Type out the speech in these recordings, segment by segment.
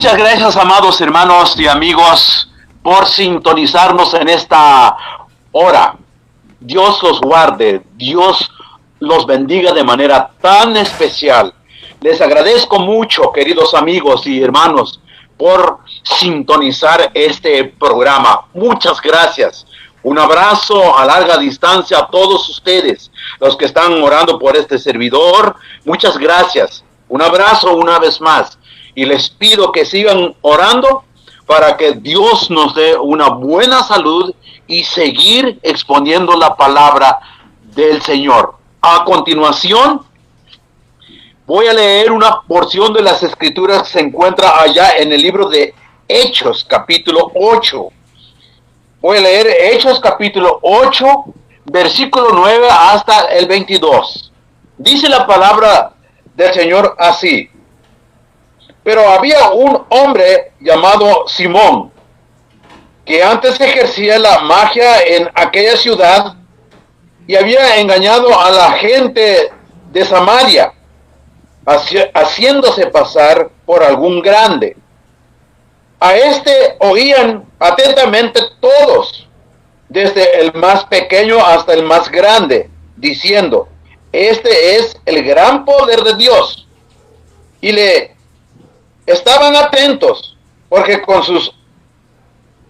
Muchas gracias, amados hermanos y amigos, por sintonizarnos en esta hora. Dios los guarde, Dios los bendiga de manera tan especial. Les agradezco mucho, queridos amigos y hermanos, por sintonizar este programa. Muchas gracias. Un abrazo a larga distancia a todos ustedes, los que están orando por este servidor. Muchas gracias. Un abrazo una vez más. Y les pido que sigan orando para que Dios nos dé una buena salud y seguir exponiendo la palabra del Señor. A continuación, voy a leer una porción de las Escrituras que se encuentra allá en el libro de Hechos, capítulo 8. Voy a leer Hechos, capítulo 8, versículo 9 hasta el 22. Dice la palabra del Señor así. Pero había un hombre llamado Simón, que antes ejercía la magia en aquella ciudad y había engañado a la gente de Samaria, haciéndose pasar por algún grande. A este oían atentamente todos, desde el más pequeño hasta el más grande, diciendo: este es el gran poder de Dios. Y le estaban atentos, porque con sus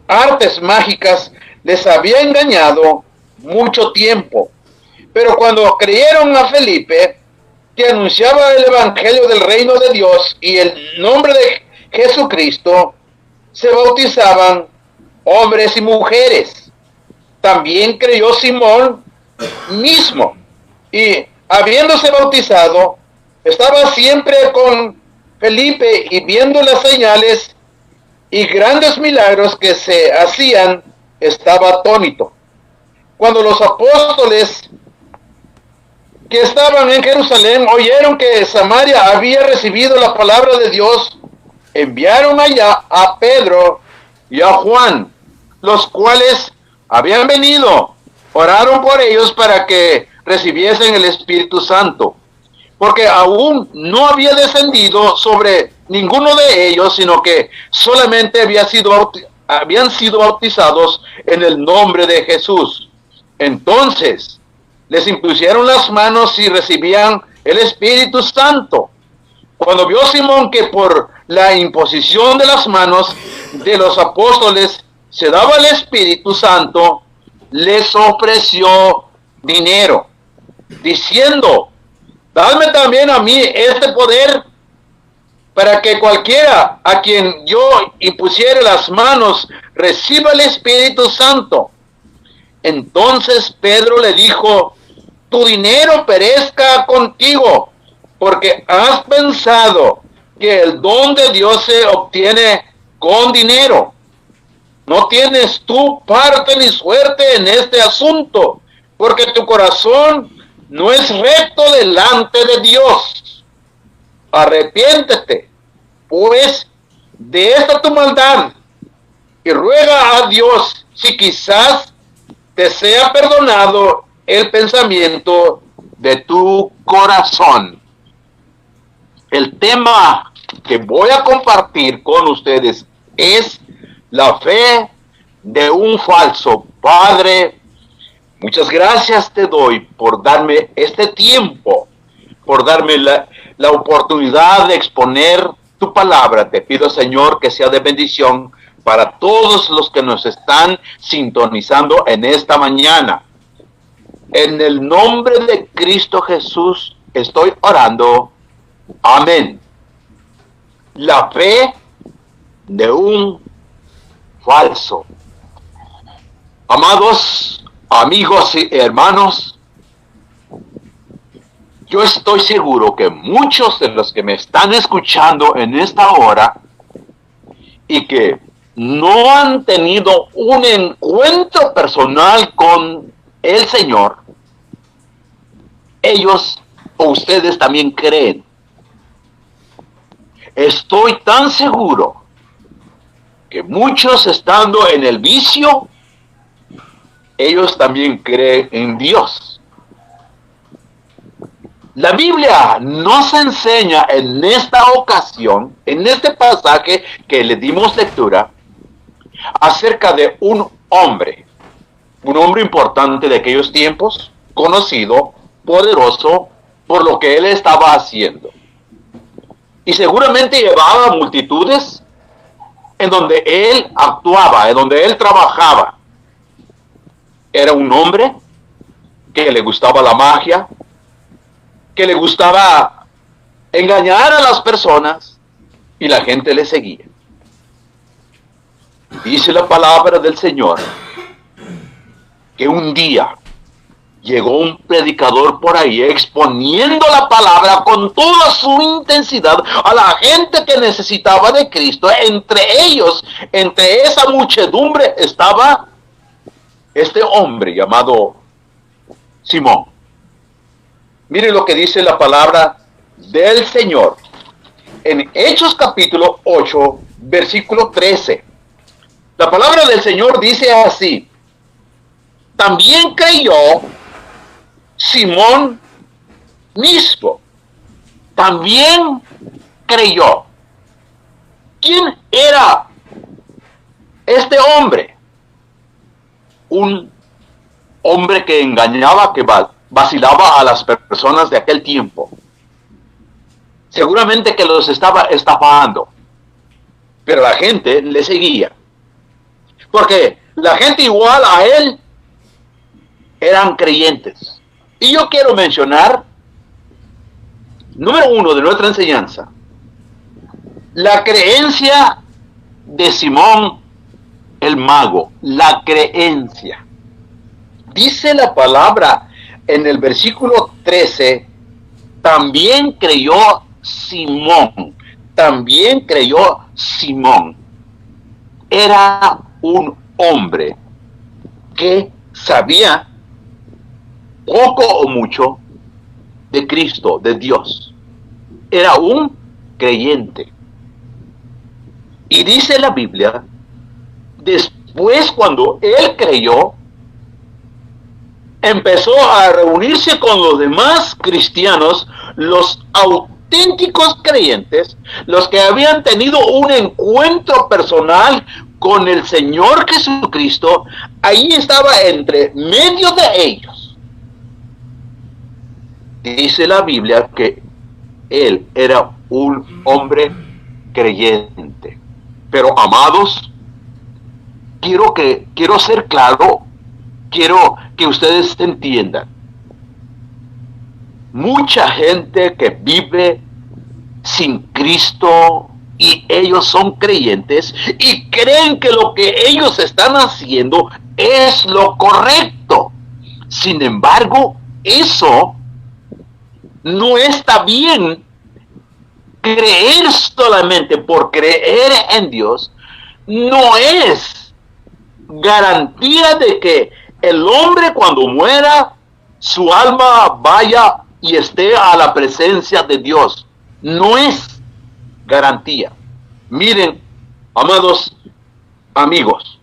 artes mágicas les había engañado mucho tiempo. Pero cuando creyeron a Felipe, que anunciaba el evangelio del reino de Dios y el nombre de Jesucristo, se bautizaban hombres y mujeres. También creyó Simón mismo, y habiéndose bautizado, estaba siempre con Felipe, y viendo las señales y grandes milagros que se hacían, estaba atónito. Cuando los apóstoles que estaban en Jerusalén oyeron que Samaria había recibido la palabra de Dios, enviaron allá a Pedro y a Juan, los cuales habían venido, oraron por ellos para que recibiesen el Espíritu Santo, porque aún no había descendido sobre ninguno de ellos, sino que solamente habían sido bautizados en el nombre de Jesús. Entonces les impusieron las manos y recibían el Espíritu Santo. Cuando vio Simón que por la imposición de las manos de los apóstoles se daba el Espíritu Santo, les ofreció dinero, diciendo: dadme también a mí este poder, para que cualquiera a quien yo impusiere las manos reciba el Espíritu Santo. Entonces Pedro le dijo: tu dinero perezca contigo, porque has pensado que el don de Dios se obtiene con dinero. No tienes tú parte ni suerte en este asunto, porque tu corazón no es recto delante de Dios. Arrepiéntete, pues, de esta tu maldad, y ruega a Dios si quizás te sea perdonado el pensamiento de tu corazón. El tema que voy a compartir con ustedes es la fe de un falso. Padre, muchas gracias te doy por darme este tiempo, por darme la oportunidad de exponer tu palabra. Te pido, Señor, que sea de bendición para todos los que nos están sintonizando en esta mañana. En el nombre de Cristo Jesús estoy orando. Amén. La fe de un falso. Amados amigos y hermanos, yo estoy seguro que muchos de los que me están escuchando en esta hora y que no han tenido un encuentro personal con el Señor, ellos o ustedes también creen. Estoy tan seguro que muchos, estando en el vicio, ellos también creen en Dios. La Biblia nos enseña en esta ocasión, en este pasaje que le dimos lectura, acerca de un hombre importante de aquellos tiempos, conocido, poderoso, por lo que él estaba haciendo. Y seguramente llevaba multitudes en donde él actuaba, en donde él trabajaba. Era un hombre que le gustaba la magia, que le gustaba engañar a las personas, y la gente le seguía. Dice la palabra del Señor que un día llegó un predicador por ahí exponiendo la palabra con toda su intensidad a la gente que necesitaba de Cristo. Entre ellos, entre esa muchedumbre, estaba este hombre llamado Simón. Mire lo que dice la palabra del Señor en Hechos capítulo 8, versículo 13. La palabra del Señor dice así: también creyó Simón mismo. También creyó. ¿Quién era este hombre? Un hombre que engañaba, que vacilaba a las personas de aquel tiempo. Seguramente que los estaba estafando, pero la gente le seguía, porque la gente igual a él eran creyentes. Y yo quiero mencionar, número 1 de nuestra enseñanza, la creencia de Simón el mago. La creencia. Dice la palabra en el versículo 13, también creyó Simón. También creyó Simón. Era un hombre que sabía poco o mucho de Cristo, de Dios. Era un creyente. Y dice la Biblia, después cuando él creyó, empezó a reunirse con los demás cristianos, los auténticos creyentes, los que habían tenido un encuentro personal con el Señor Jesucristo. Ahí estaba entre medio de ellos. Dice la Biblia que él era un hombre creyente. Pero amados, quiero ser claro, quiero que ustedes entiendan. Mucha gente que vive sin Cristo y ellos son creyentes y creen que lo que ellos están haciendo es lo correcto. Sin embargo, eso no está bien. Creer solamente por creer en Dios no es garantía de que el hombre cuando muera, su alma vaya y esté a la presencia de Dios. No es garantía. Miren, amados amigos,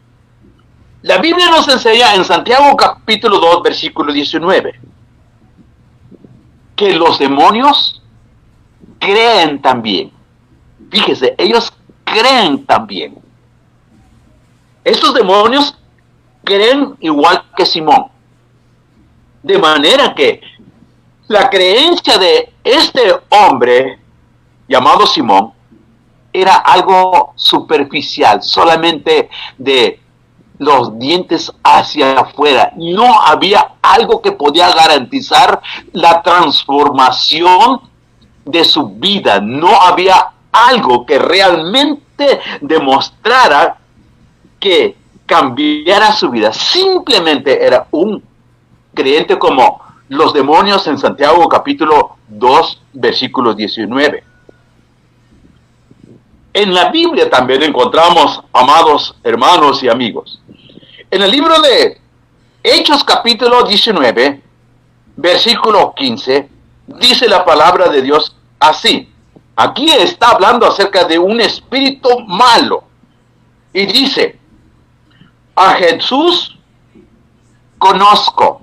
la Biblia nos enseña en Santiago capítulo 2, versículo 19, que los demonios creen también. Fíjese, ellos creen también. Estos demonios creen igual que Simón. De manera que la creencia de este hombre llamado Simón era algo superficial, solamente de los dientes hacia afuera. No había algo que podía garantizar la transformación de su vida. No había algo que realmente demostrara que cambiara su vida. Simplemente era un creyente como los demonios en Santiago capítulo 2, versículo 19. En la Biblia también encontramos, amados hermanos y amigos, en el libro de Hechos capítulo 19, versículo 15, dice la palabra de Dios así. Aquí está hablando acerca de un espíritu malo. Y dice, a Jesús conozco,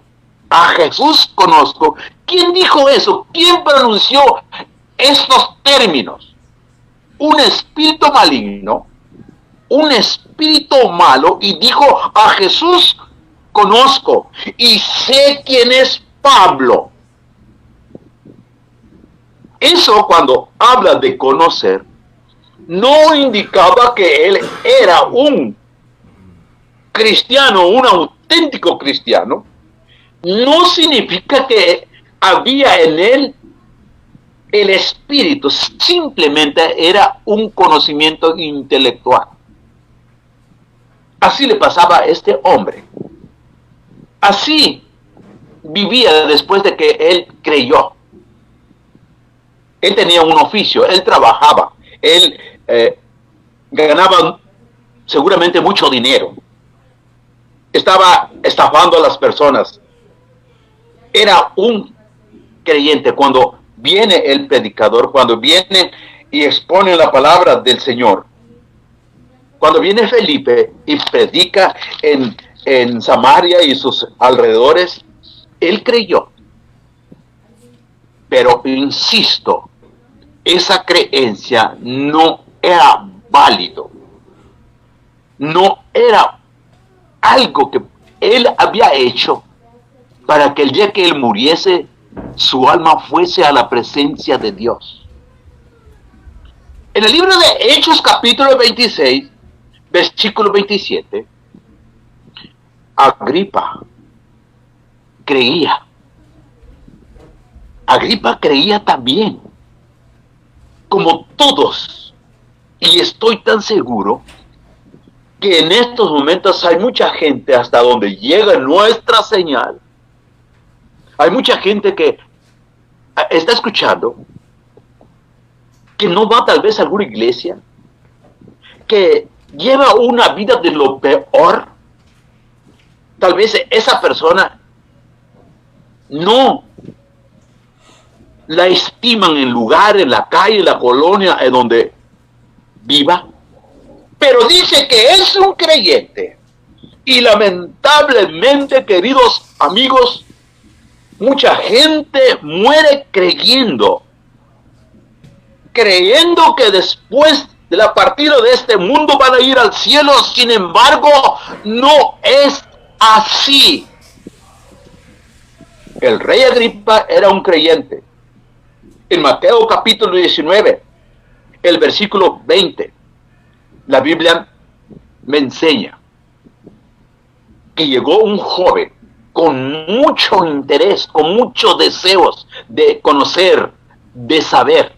a Jesús conozco. ¿Quién dijo eso? ¿Quién pronunció estos términos? Un espíritu maligno, un espíritu malo, y dijo, a Jesús conozco y sé quién es Pablo. Eso, cuando habla de conocer, no indicaba que él era un cristiano, un auténtico cristiano. No significa que había en él el espíritu, simplemente era un conocimiento intelectual. Así le pasaba a este hombre. Así vivía después de que él creyó. Él tenía un oficio, él trabajaba, él ganaba seguramente mucho dinero. Estaba estafando a las personas. Era un creyente. Cuando viene el predicador, cuando viene y expone la palabra del Señor, cuando viene Felipe y predica en Samaria y sus alrededores, él creyó. Pero insisto, esa creencia no era válido. No era algo que él había hecho para que el día que él muriese, su alma fuese a la presencia de Dios. En el libro de Hechos, capítulo 26, versículo 27, Agripa creía. Agripa creía también, como todos, y estoy tan seguro que en estos momentos hay mucha gente hasta donde llega nuestra señal. Hay mucha gente que está escuchando, que no va tal vez a alguna iglesia, que lleva una vida de lo peor. Tal vez esa persona no la estiman en lugar, en la calle, en la colonia, en donde viva, pero dice que es un creyente. Y lamentablemente, queridos amigos, mucha gente muere creyendo que después de la partida de este mundo van a ir al cielo. Sin embargo, no es así. El rey Agripa era un creyente. En Mateo capítulo 19, el versículo 20, la Biblia me enseña que llegó un joven con mucho interés, con muchos deseos de conocer, de saber.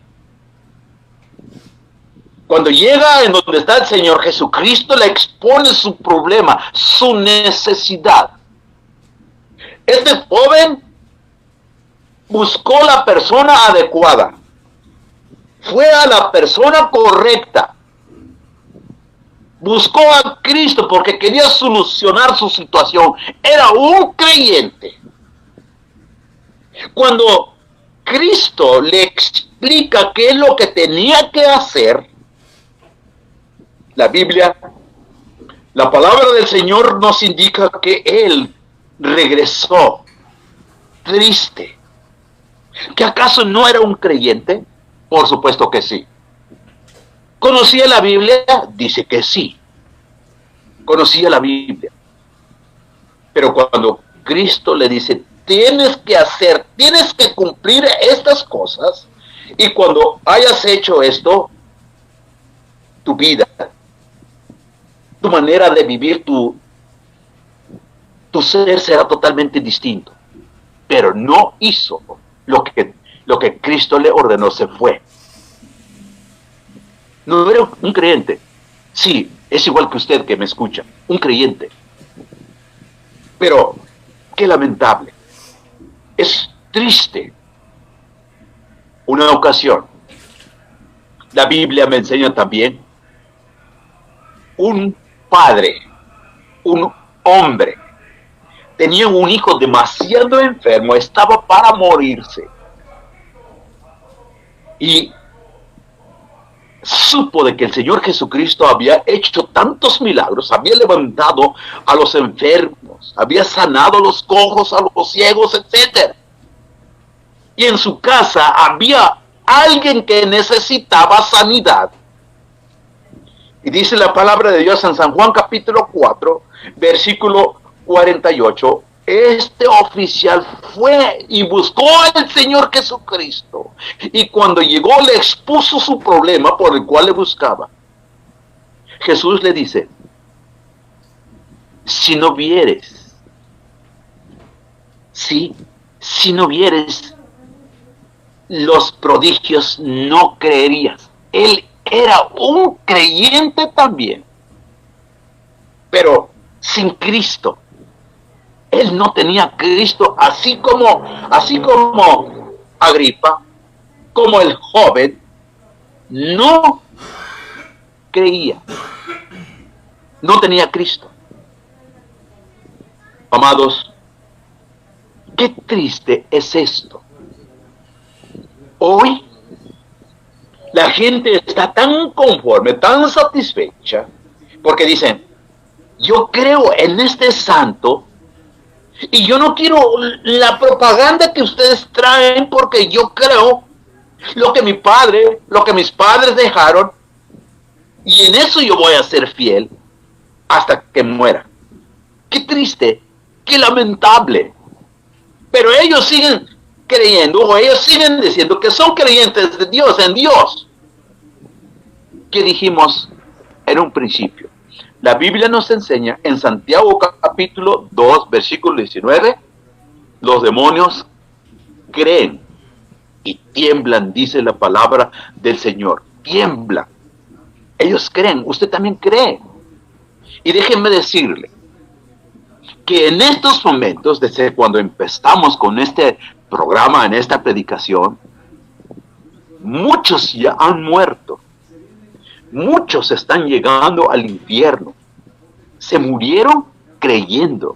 Cuando llega en donde está el Señor Jesucristo, le expone su problema, su necesidad. Este joven buscó la persona adecuada. Fue a la persona correcta. Buscó a Cristo porque quería solucionar su situación. Era un creyente. Cuando Cristo le explica qué es lo que tenía que hacer, la Biblia, la palabra del Señor nos indica que él regresó triste. ¿Que acaso no era un creyente? Por supuesto que sí. ¿Conocía la Biblia? Dice que sí. Conocía la Biblia. Pero cuando Cristo le dice, tienes que hacer, tienes que cumplir estas cosas, y cuando hayas hecho esto, tu vida, tu manera de vivir, tu ser será totalmente distinto. Pero no hizo lo que Cristo le ordenó, se fue. No era un creyente. Sí, es igual que usted que me escucha, un creyente. Pero, qué lamentable. Es triste. Una ocasión, la Biblia me enseña también, un padre, un hombre, tenía un hijo demasiado enfermo, estaba para morirse. Y supo de que el Señor Jesucristo había hecho tantos milagros, había levantado a los enfermos, había sanado a los cojos, a los ciegos, etc. Y en su casa había alguien que necesitaba sanidad. Y dice la palabra de Dios en San Juan capítulo 4, versículo 48. Este oficial fue y buscó al Señor Jesucristo. Y cuando llegó le expuso su problema por el cual le buscaba. Jesús le dice, si no vieres, si no vieres los prodigios, no creerías. Él era un creyente también, pero sin Cristo. Él no tenía Cristo, así como Agripa, como el joven, no creía. No tenía Cristo. Amados, qué triste es esto. Hoy la gente está tan conforme, tan satisfecha, porque dicen, yo creo en este santo y yo no quiero la propaganda que ustedes traen, porque yo creo lo que mis padres dejaron, y en eso yo voy a ser fiel hasta que muera. Qué triste, qué lamentable. Pero ellos siguen creyendo, o ellos siguen diciendo que son creyentes de Dios, en Dios. ¿Qué dijimos en un principio? La Biblia nos enseña en Santiago capítulo 2, versículo 19, los demonios creen y tiemblan, dice la palabra del Señor. Tiemblan. Ellos creen, usted también cree. Y déjenme decirle que en estos momentos, desde cuando empezamos con este programa, en esta predicación, muchos ya han muerto. Muchos están llegando al infierno. Se murieron creyendo.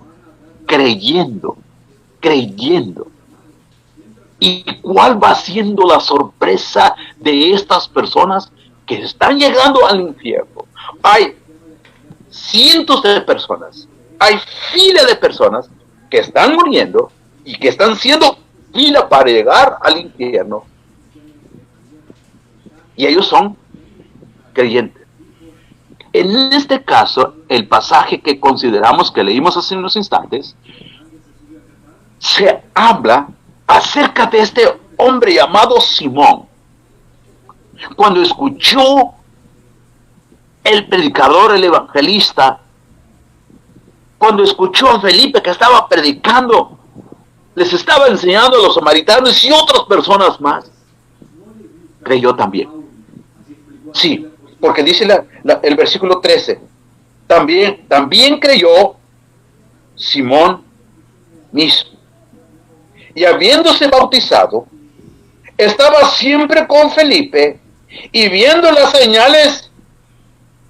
¿Y cuál va siendo la sorpresa de estas personas que están llegando al infierno? Hay cientos de personas, hay fila de personas que están muriendo y que están siendo fila para llegar al infierno. Y ellos son creyentes. En este caso, el pasaje que consideramos que leímos hace unos instantes, se habla acerca de este hombre llamado Simón. Cuando escuchó el predicador, el evangelista, cuando escuchó a Felipe que estaba predicando, les estaba enseñando a los samaritanos y otras personas más, creyó también. Sí, porque dice el versículo 13, también creyó Simón mismo. Y habiéndose bautizado, estaba siempre con Felipe, y viendo las señales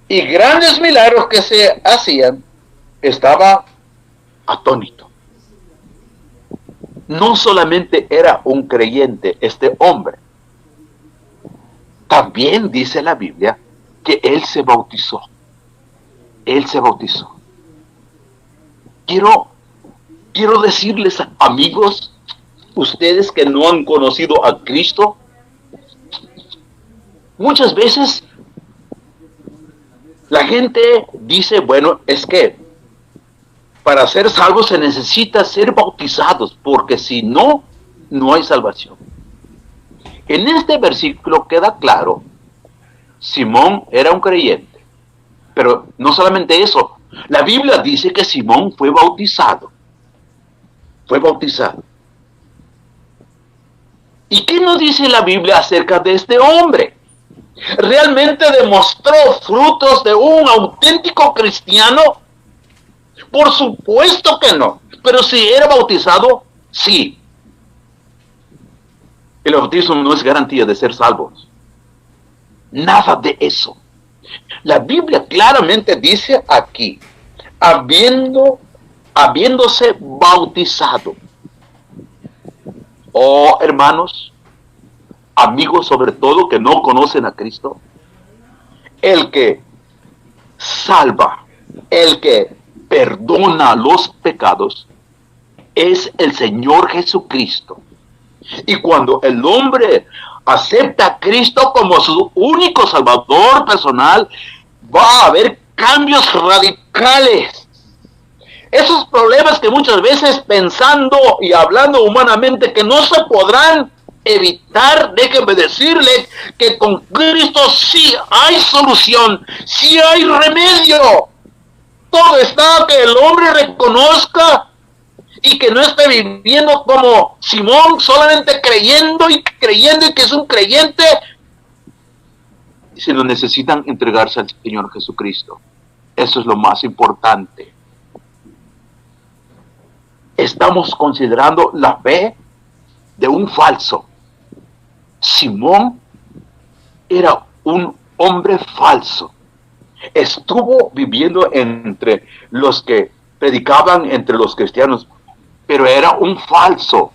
y grandes milagros que se hacían, estaba atónito. No solamente era un creyente este hombre, también dice la Biblia que él se bautizó. Él se bautizó. Quiero decirles, amigos, ustedes que no han conocido a Cristo, muchas veces la gente dice, bueno, es que para ser salvos se necesita ser bautizados, porque si no, no hay salvación. En este versículo queda claro, Simón era un creyente, pero no solamente eso, la Biblia dice que Simón fue bautizado. Fue bautizado. ¿Y qué nos dice la Biblia acerca de este hombre? ¿Realmente demostró frutos de un auténtico cristiano? Por supuesto que no. Pero si era bautizado, sí. El bautismo no es garantía de ser salvos. Nada de eso. La Biblia claramente dice aquí, habiéndose bautizado. Oh, hermanos, amigos sobre todo que no conocen a Cristo, el que salva, el que perdona los pecados, es el Señor Jesucristo. Y cuando el hombre acepta a Cristo como su único salvador personal, va a haber cambios radicales. Esos problemas que muchas veces, pensando y hablando humanamente, que no se podrán evitar, déjenme decirle que con Cristo sí hay solución, sí hay remedio. Todo está que el hombre reconozca y que no esté viviendo como Simón, solamente creyendo y que es un creyente, sino necesitan entregarse al Señor Jesucristo. Eso es lo más importante. Estamos considerando la fe de un falso. Simón era un hombre falso. Estuvo viviendo entre los que predicaban, entre los cristianos, pero era un falso.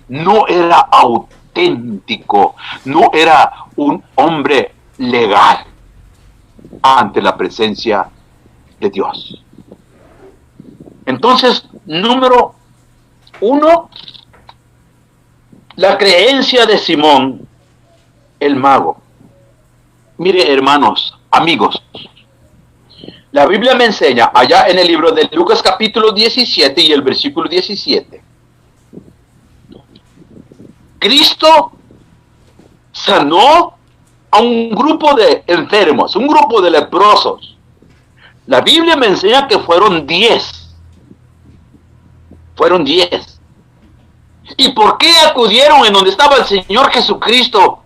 No era auténtico, no era un hombre legal ante la presencia de Dios. Entonces, número 1, la creencia de Simón, el mago. Mire, hermanos, amigos, la Biblia me enseña allá en el libro de Lucas capítulo 17 y el versículo 17. Cristo sanó a un grupo de enfermos, un grupo de leprosos. La Biblia me enseña que fueron 10. Fueron 10. ¿Y por qué acudieron en donde estaba el Señor Jesucristo?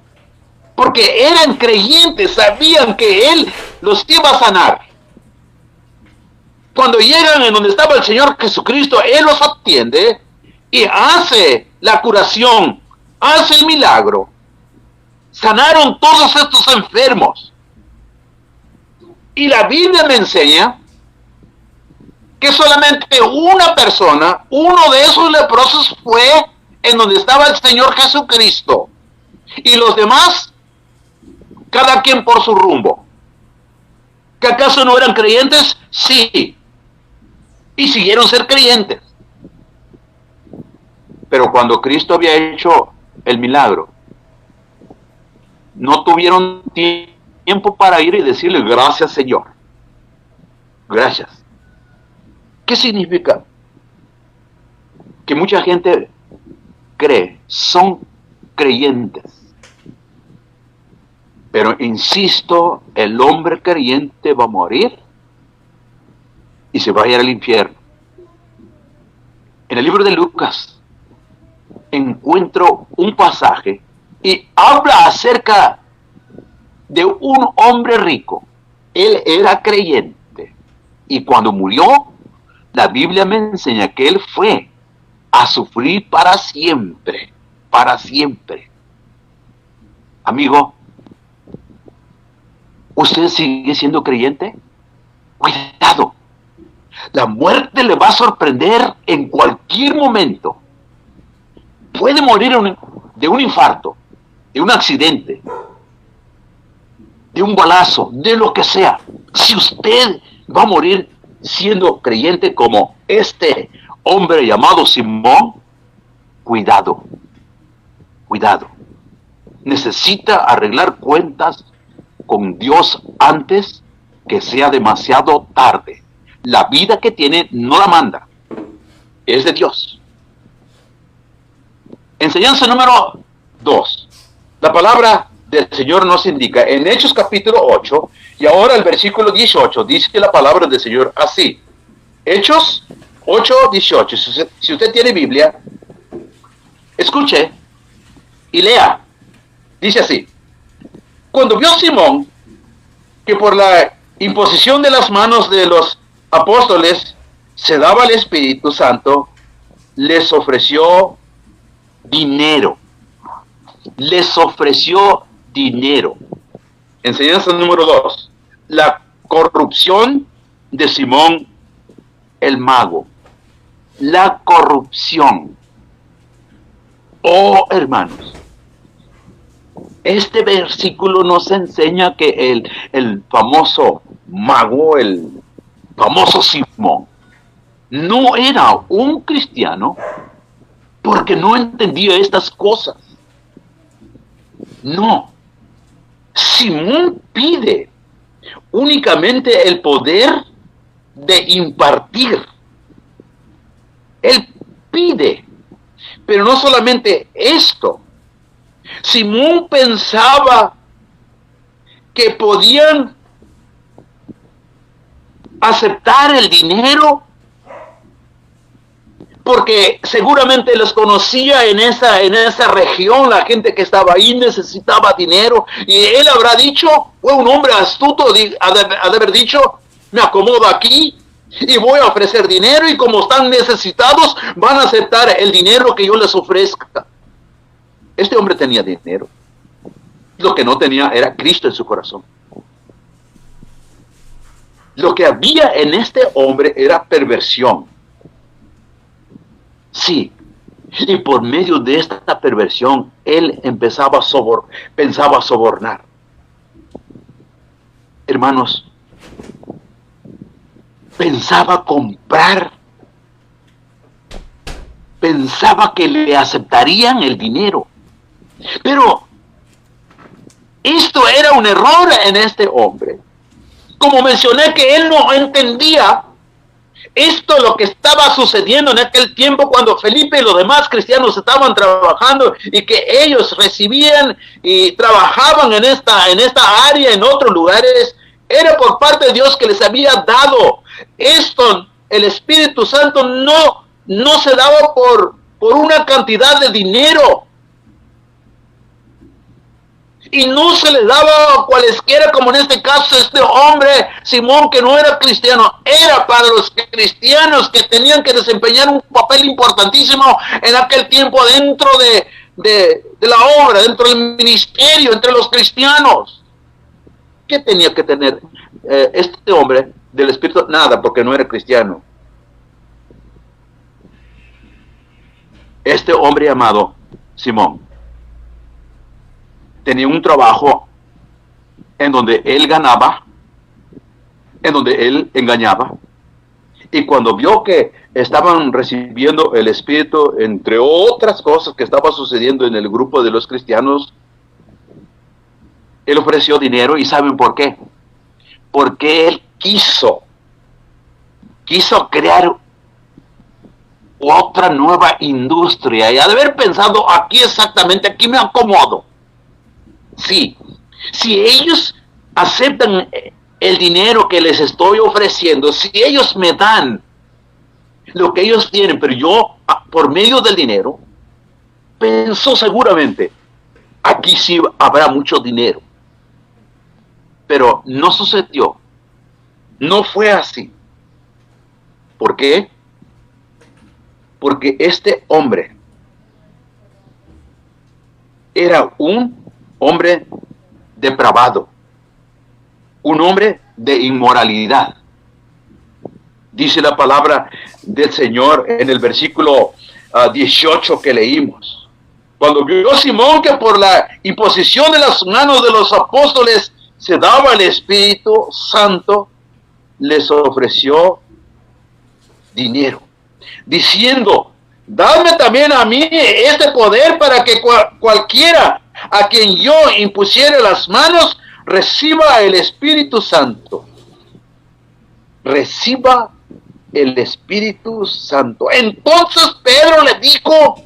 Porque eran creyentes, sabían que Él los iba a sanar. Cuando llegan en donde estaba el Señor Jesucristo, Él los atiende y hace la curación, hace el milagro. Sanaron todos estos enfermos. Y la Biblia me enseña que solamente una persona, uno de esos leprosos, fue en donde estaba el Señor Jesucristo. Y los demás, cada quien por su rumbo. ¿Que acaso no eran creyentes? Sí. Y siguieron ser creyentes. Pero cuando Cristo había hecho el milagro, no tuvieron tiempo para ir y decirle: gracias, Señor. Gracias. ¿Qué significa? Que mucha gente cree, son creyentes. Pero insisto, el hombre creyente va a morir y se va a ir al infierno. En el libro de Lucas encuentro un pasaje y habla acerca de un hombre rico. Él era creyente y cuando murió, la Biblia me enseña que él fue a sufrir para siempre, para siempre. Amigo, ¿usted sigue siendo creyente? Cuidado, la muerte le va a sorprender en cualquier momento. Puede morir de un infarto, de un accidente, de un balazo, de lo que sea. Si usted va a morir siendo creyente como este hombre llamado Simón, cuidado, cuidado. Necesita arreglar cuentas con Dios antes que sea demasiado tarde. La vida que tiene no la manda, es de Dios. Enseñanza número 2. La palabra del Señor nos indica en Hechos capítulo 8 y ahora el versículo 18 dice que la palabra del Señor así. Hechos 8, 18. Si usted tiene Biblia, escuche y lea. Dice así: cuando vio Simón que por la imposición de las manos de los apóstoles se daba el Espíritu Santo, les ofreció dinero. Les ofreció dinero. Enseñanza número 2. La corrupción de Simón el mago. La corrupción. Oh, hermanos, Este versículo nos enseña que el famoso mago, el famoso Simón, no era un cristiano porque no entendía estas cosas. No. Simón pide únicamente el poder de impartir. Él pide. Pero no solamente esto. Simón pensaba que podían aceptar el dinero porque seguramente los conocía en esa región, la gente que estaba ahí necesitaba dinero, y él habrá dicho, fue un hombre astuto, ha de haber dicho, me acomodo aquí y voy a ofrecer dinero, y como están necesitados, van a aceptar el dinero que yo les ofrezca. Este hombre tenía dinero. Lo que no tenía era Cristo en su corazón. Lo que había en este hombre era perversión. Sí, y por medio de esta perversión, él pensaba sobornar. Hermanos, pensaba comprar, pensaba que le aceptarían el dinero. Pero esto era un error en este hombre. Como mencioné, que él no entendía esto, lo que estaba sucediendo en aquel tiempo cuando Felipe y los demás cristianos estaban trabajando, y que ellos recibían y trabajaban en esta área, en otros lugares, era por parte de Dios que les había dado esto. El Espíritu Santo no se daba por una cantidad de dinero, y no se le daba a cualesquiera, como en este caso este hombre Simón, que no era cristiano. Era para los cristianos que tenían que desempeñar un papel importantísimo en aquel tiempo dentro de la obra, dentro del ministerio, entre los cristianos. ¿Qué tenía que tener este hombre del Espíritu? Nada, porque no era cristiano. Este hombre llamado Simón tenía un trabajo en donde él ganaba, en donde él engañaba, y cuando vio que estaban recibiendo el Espíritu, entre otras cosas que estaba sucediendo en el grupo de los cristianos, él ofreció dinero. ¿Y saben por qué? Porque él quiso crear otra nueva industria, y ha de haber pensado, aquí exactamente, aquí me acomodo. Sí, si ellos aceptan el dinero que les estoy ofreciendo, si ellos me dan lo que ellos tienen, pero yo, por medio del dinero, pensó seguramente, aquí sí habrá mucho dinero. Pero no sucedió, no fue así. ¿Por qué? Porque este hombre era un hombre depravado, un hombre de inmoralidad. Dice la palabra del Señor en el versículo 18 que leímos. Cuando vio Simón que por la imposición de las manos de los apóstoles se daba el Espíritu Santo, les ofreció dinero, diciendo, dadme también a mí este poder para que cualquiera a quien yo impusiere las manos reciba el Espíritu Santo. Reciba el Espíritu Santo. Entonces Pedro le dijo,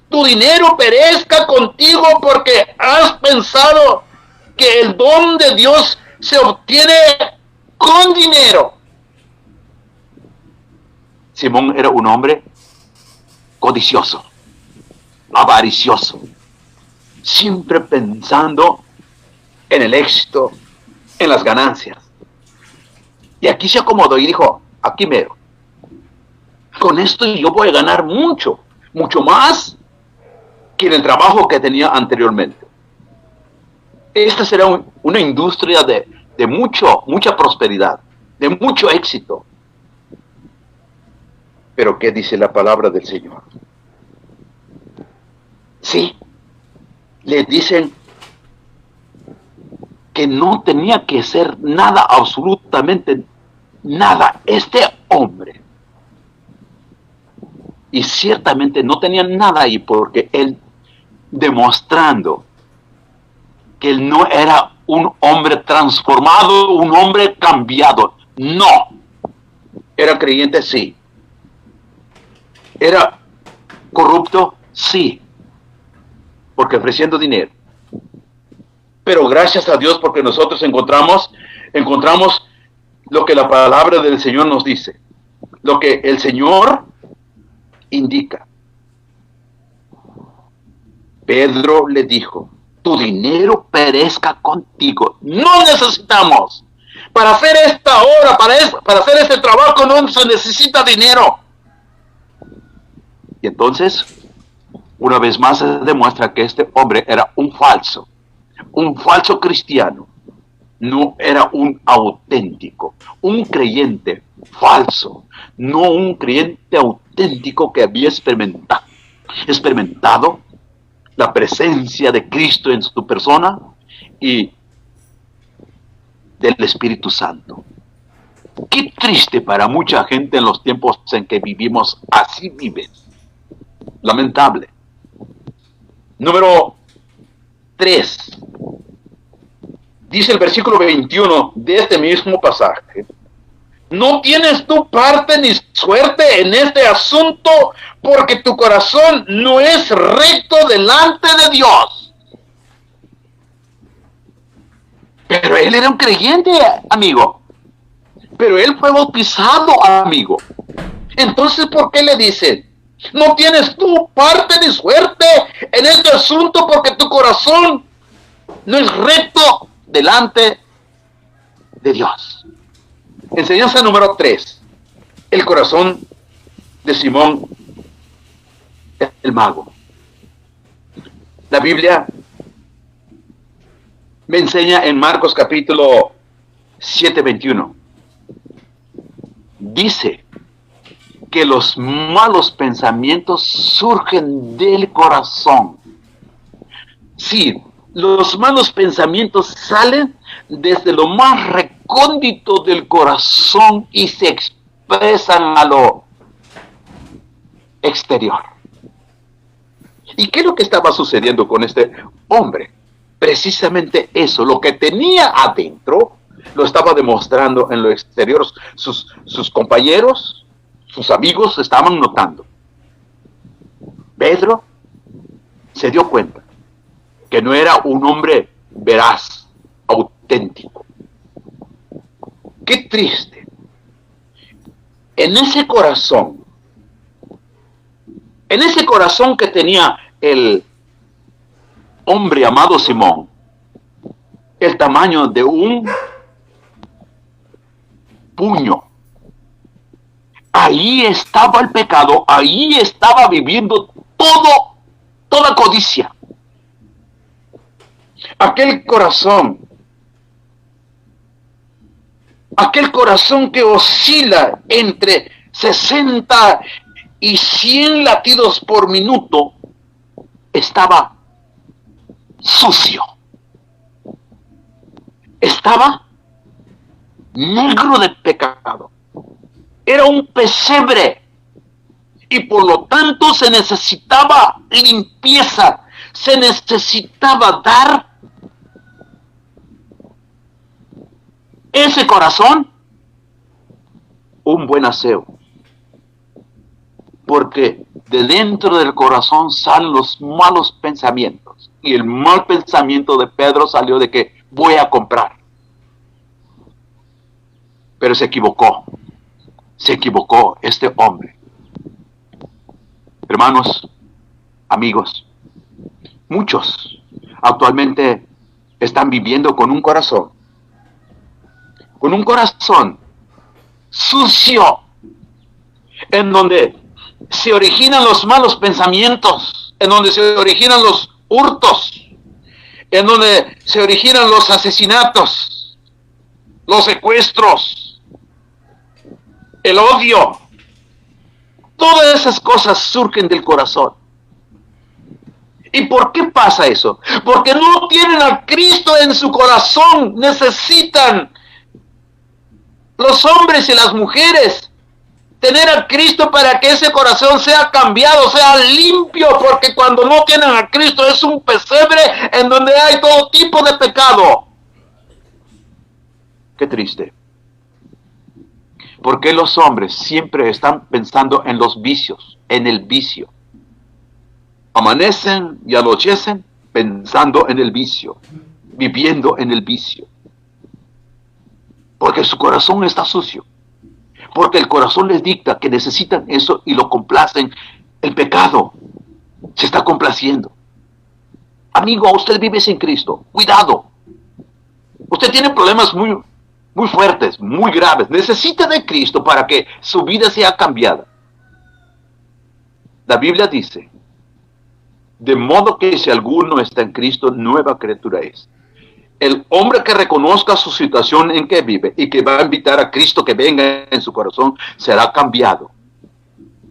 tu dinero perezca contigo, porque has pensado que el don de Dios se obtiene con dinero. Simón era un hombre codicioso, avaricioso, siempre pensando en el éxito, en las ganancias. Y aquí se acomodó y dijo, aquí mero, con esto yo voy a ganar mucho más que en el trabajo que tenía anteriormente. Esta será una industria de mucha prosperidad, de mucho éxito. Pero ¿qué dice la palabra del Señor? Sí, le dicen, que no tenía que ser nada, absolutamente nada, este hombre. Y ciertamente no tenía nada ahí, porque él, demostrando que él no era un hombre transformado, un hombre cambiado. No. Era creyente, sí. Era corrupto, sí. Porque ofreciendo dinero. Pero gracias a Dios, porque nosotros encontramos lo que la palabra del Señor nos dice. Lo que el Señor indica. Pedro le dijo: tu dinero perezca contigo. No necesitamos. Para hacer esta obra, para hacer este trabajo, no se necesita dinero. Y entonces, una vez más se demuestra que este hombre era un falso cristiano. No era un auténtico, un creyente falso, no un creyente auténtico que había experimentado la presencia de Cristo en su persona y del Espíritu Santo. Qué triste para mucha gente en los tiempos en que vivimos, así viven. Lamentable. Número 3. Dice el versículo 21 de este mismo pasaje: no tienes tu parte ni suerte en este asunto, porque tu corazón no es recto delante de Dios. Pero él era un creyente, amigo. Pero él fue bautizado, amigo. Entonces, ¿por qué le dicen: no tienes tu parte ni suerte en este asunto, porque tu corazón no es recto delante de Dios? Enseñanza número 3. El corazón de Simón el mago. La Biblia me enseña en Marcos capítulo 7:21. Dice que los malos pensamientos surgen del corazón. Sí, los malos pensamientos salen desde lo más recóndito del corazón y se expresan a lo exterior. ¿Y qué es lo que estaba sucediendo con este hombre? Precisamente eso, lo que tenía adentro, lo estaba demostrando en lo exterior. Sus compañeros, sus amigos estaban notando. Pedro se dio cuenta que no era un hombre veraz, auténtico. Qué triste. En ese corazón que tenía el hombre llamado Simón, el tamaño de un puño, ahí estaba el pecado, ahí estaba viviendo toda codicia. Aquel corazón que oscila entre 60 y 100 latidos por minuto, estaba sucio. Estaba negro de pecado. Era un pesebre. Y por lo tanto se necesitaba limpieza. Se necesitaba dar ese corazón un buen aseo. Porque de dentro del corazón salen los malos pensamientos. Y el mal pensamiento de Pedro salió de que voy a comprar. Pero se equivocó este hombre. Hermanos, amigos, muchos actualmente están viviendo con un corazón sucio, en donde se originan los malos pensamientos, en donde se originan los hurtos, en donde se originan los asesinatos, los secuestros, el odio. Todas esas cosas surgen del corazón. ¿Y por qué pasa eso? Porque no tienen a Cristo en su corazón. Necesitan los hombres y las mujeres tener a Cristo para que ese corazón sea cambiado, sea limpio, porque cuando no tienen a Cristo es un pesebre en donde hay todo tipo de pecado. Qué triste. Porque los hombres siempre están pensando en los vicios, en el vicio. Amanecen y anochecen pensando en el vicio, viviendo en el vicio. Porque su corazón está sucio. Porque el corazón les dicta que necesitan eso y lo complacen. El pecado se está complaciendo. Amigo, usted vive sin Cristo. Cuidado. Usted tiene problemas muy fuertes, muy graves. Necesita de Cristo para que su vida sea cambiada. La Biblia dice, de modo que si alguno está en Cristo, nueva criatura es. El hombre que reconozca su situación en que vive y que va a invitar a Cristo que venga en su corazón, será cambiado.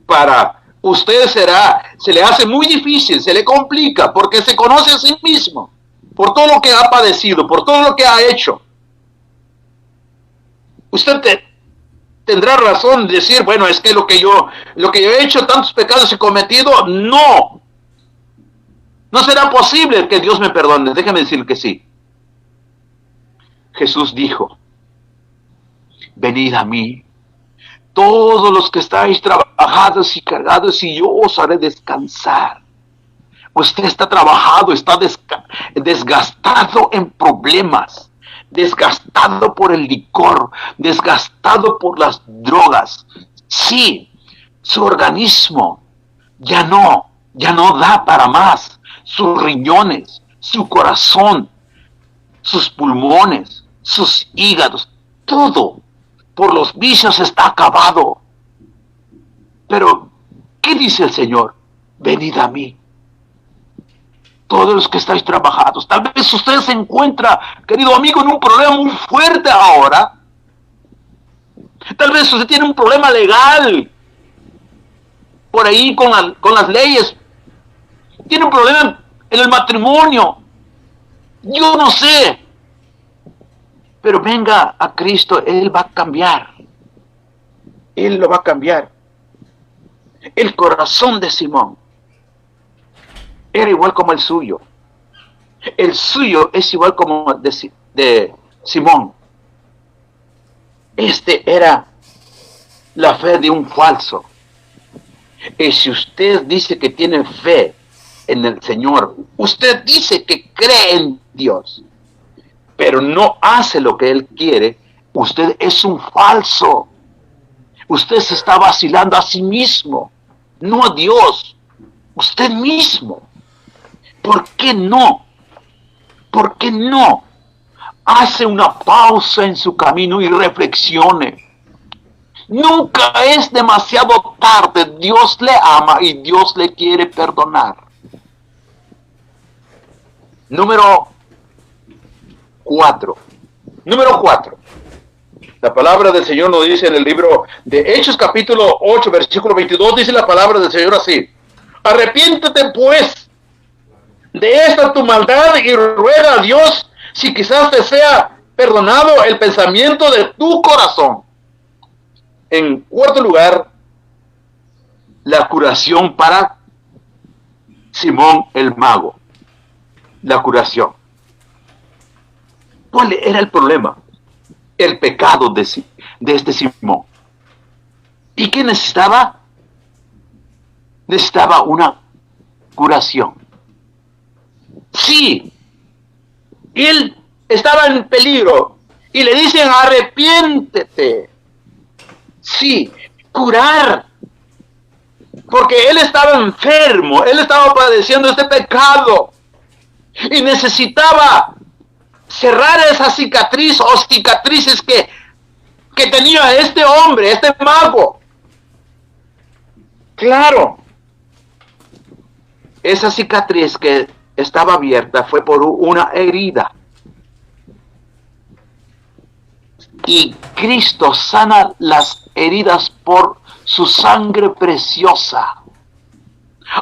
Para usted se le hace muy difícil, se le complica, porque se conoce a sí mismo, por todo lo que ha padecido, por todo lo que ha hecho. Usted tendrá razón de decir, bueno, es que lo que yo he hecho, tantos pecados he cometido, no será posible que Dios me perdone. Déjeme decir que sí. Jesús dijo, venid a mí, todos los que estáis trabajados y cargados, y yo os haré descansar. Usted está trabajado, está desgastado en problemas, desgastado por el licor, desgastado por las drogas. Sí, su organismo ya no da para más. Sus riñones, su corazón, sus pulmones, sus hígados, todo por los vicios está acabado. Pero, ¿qué dice el Señor? Venid a mí, todos los que estáis trabajados. Tal vez usted se encuentra, querido amigo, en un problema muy fuerte ahora. Tal vez usted tiene un problema legal por ahí con las leyes. Tiene un problema en el matrimonio. Yo no sé. Pero venga a Cristo, Él va a cambiar. Él lo va a cambiar. El corazón de Simón era igual como el suyo. El suyo es igual como de Simón. Era la fe de un falso. Y si usted dice que tiene fe en el Señor, usted dice que cree en Dios, pero no hace lo que Él quiere, usted es un falso. Usted se está vacilando a sí mismo, no a Dios, usted mismo. ¿Por qué no? ¿Por qué no hace una pausa en su camino y reflexione? Nunca es demasiado tarde. Dios le ama y Dios le quiere perdonar. Número 4. La palabra del Señor nos dice en el libro de Hechos capítulo 8, versículo 22, dice la palabra del Señor así: arrepiéntete pues de esta tu maldad y ruega a Dios si quizás te sea perdonado el pensamiento de tu corazón. En cuarto lugar, la curación para Simón el mago. La curación. ¿Cuál era el problema? El pecado de este Simón. ¿Y qué necesitaba? Necesitaba una curación. Sí, él estaba en peligro y le dicen arrepiéntete. Sí, curar. Porque él estaba enfermo, él estaba padeciendo este pecado y necesitaba cerrar esa cicatriz o cicatrices que tenía este hombre, este mago. Claro, esa cicatriz que estaba abierta fue por una herida. Y Cristo sana las heridas por su sangre preciosa.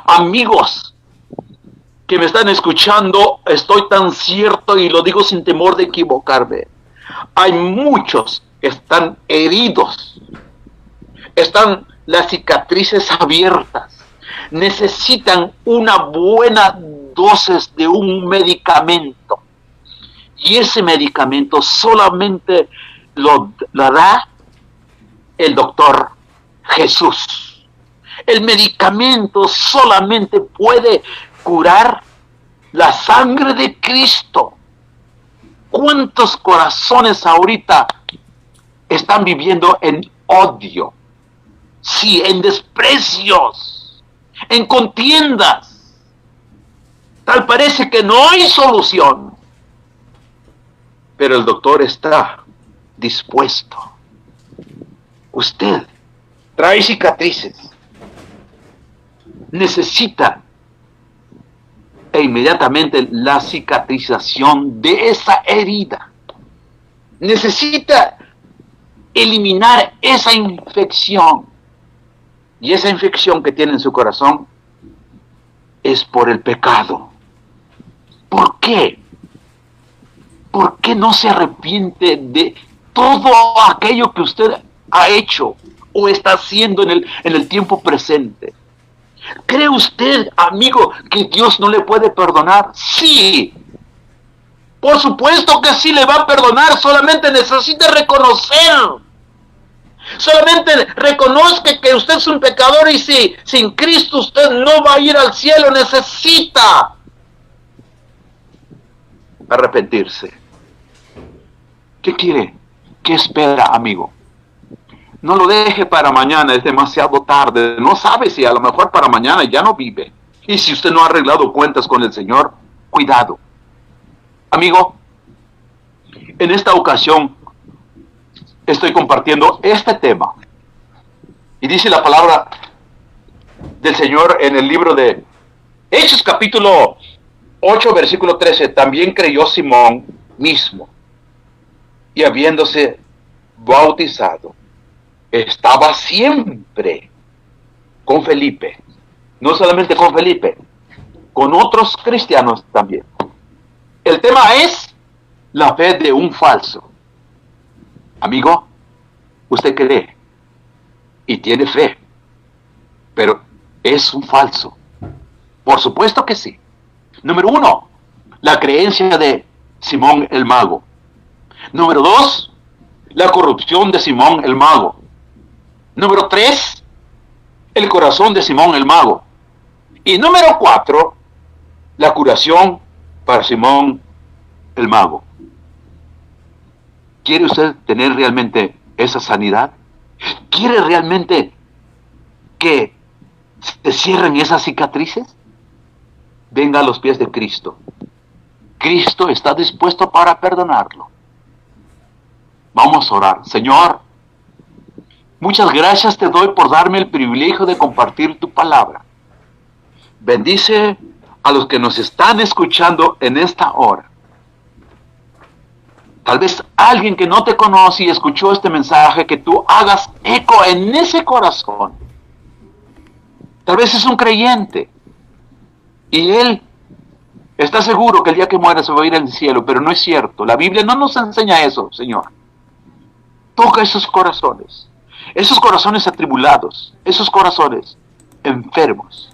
Amigos, que me están escuchando, estoy tan cierto y lo digo sin temor de equivocarme. Hay muchos que están heridos, están las cicatrices abiertas, necesitan una buena dosis de un medicamento. Y ese medicamento solamente lo da el doctor Jesús. El medicamento solamente puede curar la sangre de Cristo. ¿Cuántos corazones ahorita están viviendo en odio? Sí, en desprecios, en contiendas. Tal parece que no hay solución. Pero el doctor está dispuesto. Usted trae cicatrices. Necesita inmediatamente la cicatrización de esa herida. Necesita eliminar esa infección. Y esa infección que tiene en su corazón es por el pecado. ¿Por qué? ¿Por qué no se arrepiente de todo aquello que usted ha hecho o está haciendo en el tiempo presente? ¿Cree usted, amigo, que Dios no le puede perdonar? Sí. Por supuesto que sí le va a perdonar, solamente necesita reconocer. Solamente reconozca que usted es un pecador y si sin Cristo usted no va a ir al cielo, necesita arrepentirse. ¿Qué quiere? ¿Qué espera, amigo? No lo deje para mañana, es demasiado tarde. No sabe si a lo mejor para mañana ya no vive. Y si usted no ha arreglado cuentas con el Señor, cuidado. Amigo, en esta ocasión estoy compartiendo este tema. Y dice la palabra del Señor en el libro de Hechos capítulo 8, versículo 13. También creyó Simón mismo. Y habiéndose bautizado, estaba siempre con Felipe. No solamente con Felipe, con otros cristianos también. El tema es la fe de un falso. Amigo, usted cree y tiene fe, pero es un falso. Por supuesto que sí. Número 1, la creencia de Simón el Mago. Número 2, la corrupción de Simón el Mago. Número 3, el corazón de Simón el Mago. Y número 4, la curación para Simón el Mago. ¿Quiere usted tener realmente esa sanidad? ¿Quiere realmente que se cierren esas cicatrices? Venga a los pies de Cristo. Cristo está dispuesto para perdonarlo. Vamos a orar. Señor, muchas gracias te doy por darme el privilegio de compartir tu palabra. Bendice a los que nos están escuchando en esta hora. Tal vez alguien que no te conoce y escuchó este mensaje, que tú hagas eco en ese corazón. Tal vez es un creyente y él está seguro que el día que muera se va a ir al cielo, pero no es cierto. La Biblia no nos enseña eso, Señor. Toca esos corazones atribulados, esos corazones enfermos.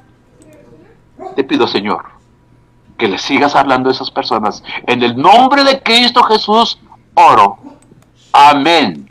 Te pido, Señor, que le sigas hablando a esas personas. En el nombre de Cristo Jesús oro. Amén.